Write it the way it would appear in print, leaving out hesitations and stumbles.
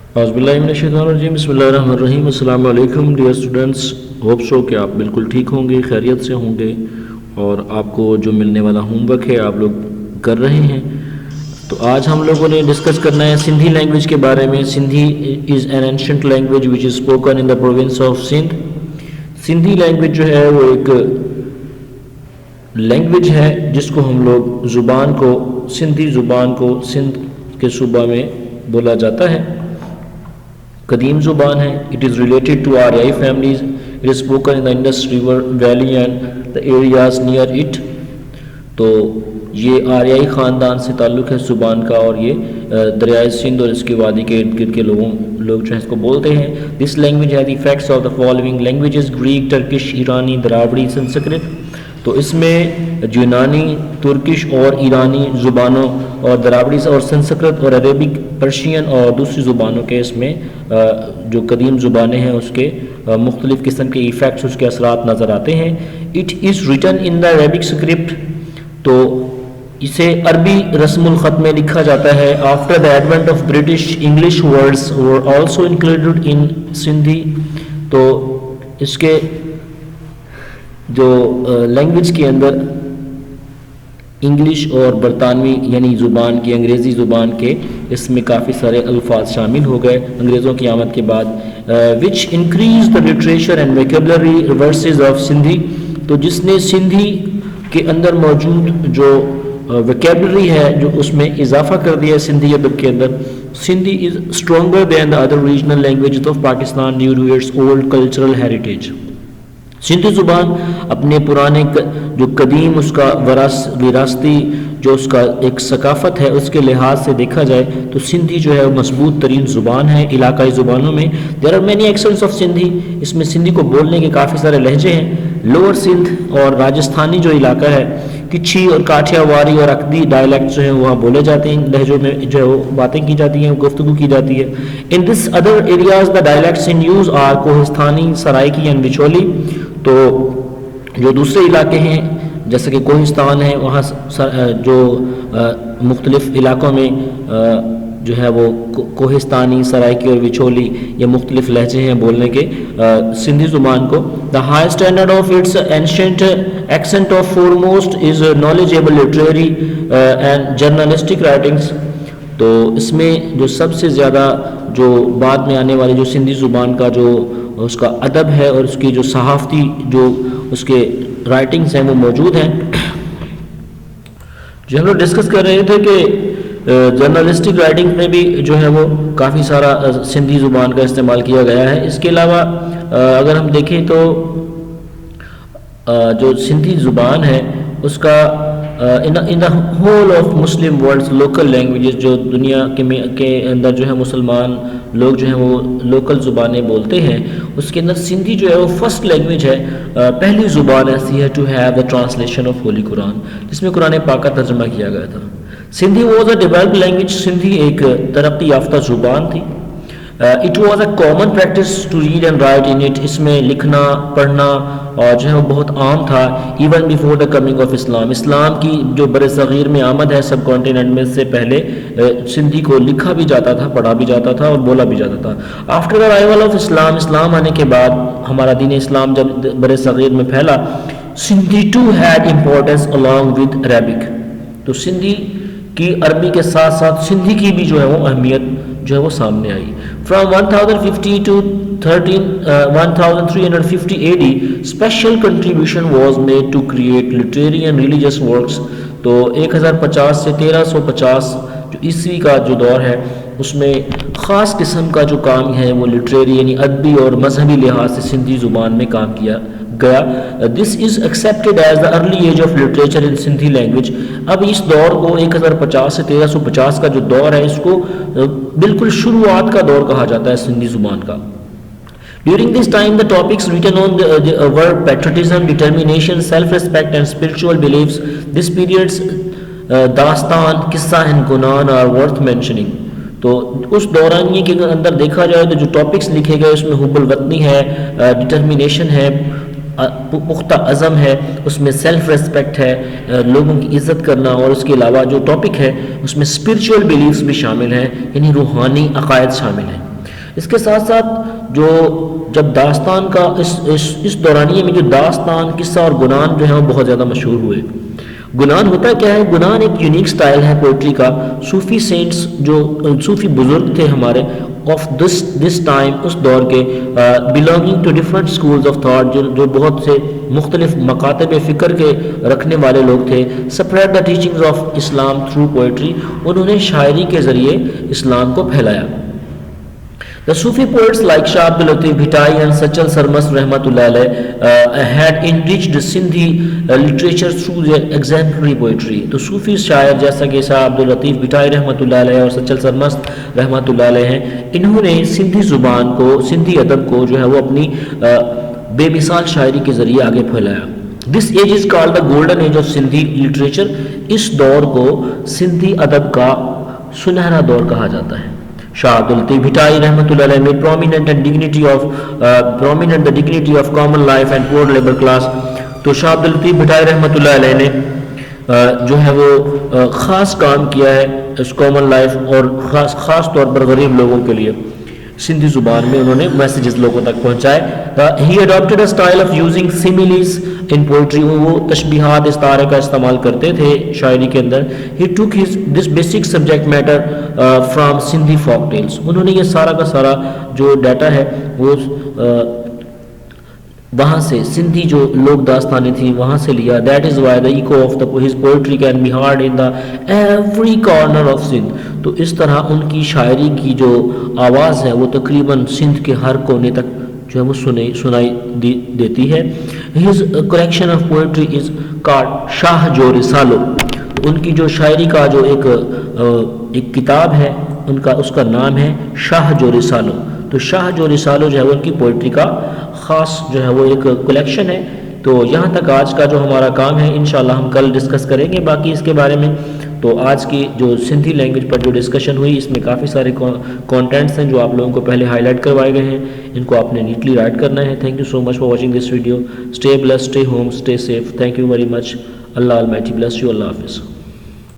औज़ुबिल्लाहिमिनश्शैतानिर्रजीम बिस्मिल्लाहिर्रहमानिर्रहीम। अस्सलाम वालेकुम डियर स्टूडेंट्स, होप सो कि आप बिल्कुल ठीक होंगे, खैरियत से होंगे और आपको जो मिलने वाला होमवर्क है आप लोग कर रहे हैं। तो आज हम लोगों ने डिस्कस करना है सिंधी लैंग्वेज के बारे में। Sindhi is an ancient language which is spoken in the province of Sindh. Sindhi language जो है वो एक लैंग्वेज है जिसको हम लोग ज़ुबान को, सिंधी ज़ुबान को सिंध के सूबा में बोला जाता है। कदीम ज़ुबान है। इट इज़ रिलेटेड टू आर्याई families. It is spoken in the Indus river valley and the areas near it. तो ये आर्याई ख़ानदान से ताल्लुक़ है ज़ुबान का और ये दरियाए सिंध और इसके वादी के इर्द गिर्द के लोग जो है इसको बोलते हैं। दिस लैंग्वेज है the effects of the following languages: Greek, Turkish, ईरानी, द्राविड़ी, संस्कृत। तो इसमें यूनानी, तुर्किश और ईरानी ज़ुबानों और द्राविड़ी और संस्कृत और अरेबिक, पर्शियन और दूसरी ज़ुबानों के इसमें जो कदीम ज़ुबानें हैं उसके मुख्तलिफ़ किस्म के इफ़ेक्ट्स, उसके असरात नज़र आते हैं। It is written in the Arabic script. तो इसे अरबी रस्मुल ख़त में लिखा जाता है। After the advent of British, English words were also included in Sindhi. तो इसके जो लैंग्वेज के अंदर इंग्लिश और बरतानवी यानी ज़ुबान की, अंग्रेज़ी ज़ुबान के इसमें काफ़ी सारे अल्फाज शामिल हो गए अंग्रेज़ों की आमद के बाद। Which increase the literature and vocabulary versus of Sindhi. तो जिसने सिंधी के अंदर मौजूद जो वोकैबुलरी है जो उसमें इजाफा कर दिया है सिंधी अदब के अंदर। Sindhi is stronger than the other regional language of Pakistan due to its old cultural heritage. Sindhi ज़ुबान अपने पुराने जो कदीम उसका विरासती जो उसका एक सकाफ़त है उसके लिहाज से देखा जाए तो सिंधी जो है वो मजबूत तरीन ज़ुबान है इलाकाई ज़ुबानों में। There are many accents of Sindhi. इसमें सिंधी को बोलने के काफ़ी सारे लहजे हैं। लोअर सिंध और राजस्थानी जो इलाका है, किच्छी और काठियावाड़ी और अकदी डायलैक्ट जो है वहाँ बोले जाते हैं, लहजों में जो है वो बातें की जाती हैं, गुफ्तगू की जाती है। In this other areas the dialects in use are Kohistani, Saraiki and बिचौली। तो जो दूसरे इलाके हैं जैसे कि कोहिस्तान है, वहाँ जो मुख्तलिफ़ इलाकों में जो है वो कोहिस्तानी, सराइकी और विचोली ये मुख्तलिफ़ लहजे हैं बोलने के सिंधी ज़ुबान को। The high standard of its ancient accent of foremost is knowledgeable literary and journalistic writings. तो इसमें जो सबसे ज़्यादा जो बाद में आने वाली जो सिंधी ज़ुबान का जो उसका अदब है और उसकी जो सहाफ़ती जो उसके राइटिंग्स हैं वो मौजूद हैं। जो हम लोग डिस्कस कर रहे थे कि जर्नलिस्टिक राइटिंग में भी जो है वो काफ़ी सारा सिंधी ज़ुबान का इस्तेमाल किया गया है। इसके अलावा अगर हम देखें तो जो सिंधी ज़ुबान है उसका in the whole of Muslim worlds local languages, जो दुनिया के अंदर जो है मुसलमान लोग जो हैं वो लोकल ज़ुबानें बोलते हैं, उसके अंदर सिंधी जो है वो फर्स्ट लैंग्वेज है। पहली ज़ुबान ऐसी है to have the translation of holy Quran, जिसमें कुरान पाक का तर्जमा किया गया था। Sindhi was a developed language. Sindhi एक तरक्की याफ्ता ज़ुबान थी। It was a common practice to read and write in it. इसमें लिखना पढ़ना और जो है वो बहुत आम था। Even before the coming of Islam, Islam की जो बरसग़ीर में आमद है सब कॉन्टिनेंट में, से पहले सिंधी को लिखा भी जाता था, पढ़ा भी जाता था और बोला भी जाता था। After the arrival of Islam, Islam आने के बाद, हमारा दीन इस्लाम जब बरसग़ीर में फैला, Sindhi to had importance along with Arabic. तो सिंधी की अरबी के साथ साथ सिंधी की भी जो है वो अहमियत जो है वो सामने आई। From 1050 to 1350 AD special contribution was made to create literary and religious works. तो 1050 से 1350 जो ईस्वी का जो दौर है उसमें ख़ास किस्म का जो काम है वो लिटरेरी यानी अदबी और मजहबी लिहाज से सिंधी ज़ुबान में काम किया गया। This is accepted as the early age of literature in Sindhi language. अब इस दौर को 1050 से 1350 का जो दौर है इसको बिल्कुल शुरुआत का दौर कहा जाता है सिंधी ज़ुबान का। During this time, the topics written on were patriotism, determination, self-respect, and spiritual beliefs. This period's दास्तान, किस्सा एंड गुनान are worth mentioning. तो उस दौरानिए के अंदर देखा जाए तो जो टॉपिक्स लिखे गए उसमें हुब्बुल वतनी है, डिटर्मिनेशन है, पुख्ता अज़म है, उसमें सेल्फ रेस्पेक्ट है, लोगों की इज़्ज़त करना, और उसके अलावा जो टॉपिक है उसमें स्पिरिचुअल बिलीफ्स भी शामिल हैं, यानी रूहानी अकायद शामिल हैं। اس کے ساتھ ساتھ جو جب داستان کا اس دورانیے میں جو داستان، قصہ اور گنان جو ہیں وہ بہت زیادہ مشہور ہوئے. گنان ہوتا کیا ہے؟ گنان ایک یونیک سٹائل ہے پوئٹری کا. صوفی سینٹس جو صوفی بزرگ تھے ہمارے آف دس ٹائم، اس دور کے، belonging to different schools of thought, جو بہت سے مختلف مکاتب فکر کے رکھنے والے لوگ تھے. Spread the teachings of Islam through poetry, انہوں نے شاعری کے ذریعے اسلام کو پھیلایا. The Sufi poets like Shah Abdul Latif Bhittai and Sachal Sarmast Rahmatullah alayh had enriched Sindhi literature through their exemplary poetry. تو صوفی شاعر جیسا کہ شاہ عبد الطیف بھٹائی رحمۃ اللہ علیہ اور سچل سرمست رحمۃ اللہ علیہ ہیں، انہوں نے سندھی زبان کو، سندھی ادب کو جو ہے وہ اپنی بے مثال شاعری کے ذریعے آگے پھیلایا. This age is called the golden age of Sindhi literature. اس دور کو سندھی ادب کا سنہرا دور کہا جاتا ہے. Shah Abdul Latif Bhittai رحمۃ اللہ علیہ made prominent the dignity of common life and poor labor class. تو شاہ عبد الطیف بھٹائی رحمۃ اللہ علیہ نے جو ہے وہ خاص کام کیا ہے اس کامن لائف اور خاص طور پر غریب لوگوں کے لیے. سندھی زبان میں انہوں نے میسیجز لوگوں تک پہنچائے. He adopted a style of using similes in poetry. وہ تشبیہات استعارے کا استعمال کرتے تھے شاعری کے اندر. He took this basic subject matter from Sindhi folk tales. انہوں نے یہ سارا کا سارا جو ڈیٹا ہے وہ وہاں سے سندھی جو لوک داستانیں تھیں وہاں سے لیا. That is why the echo of his poetry can be heard in the every corner of Sindh. تو اس طرح ان کی شاعری کی جو آواز ہے وہ تقریباً سندھ کے ہر کونے تک جو ہے وہ سنائی دیتی ہے. His collection of poetry is called شاہ جو رسالو. ان کی جو شاعری کا جو ایک کتاب ہے اس کا نام ہے شاہ جو رسالو. تو شاہ جو رسالو جو ہے ان کی پوئٹری کا خاص جو ہے وہ ایک کلیکشن ہے. تو یہاں تک آج کا جو ہمارا کام ہے، انشاءاللہ ہم کل ڈسکس کریں گے باقی اس کے بارے میں. تو آج کی جو سندھی لینگویج پر جو ڈسکشن ہوئی اس میں کافی سارے کانٹینٹس ہیں جو آپ لوگوں کو پہلے ہائی لائٹ کروائے گئے ہیں. ان کو آپ نے نیٹلی رائٹ کرنا ہے. Thank you so much for watching this video. Stay blessed, stay home, stay safe. Thank you very much. Allah almighty bless you. Allah حافظ.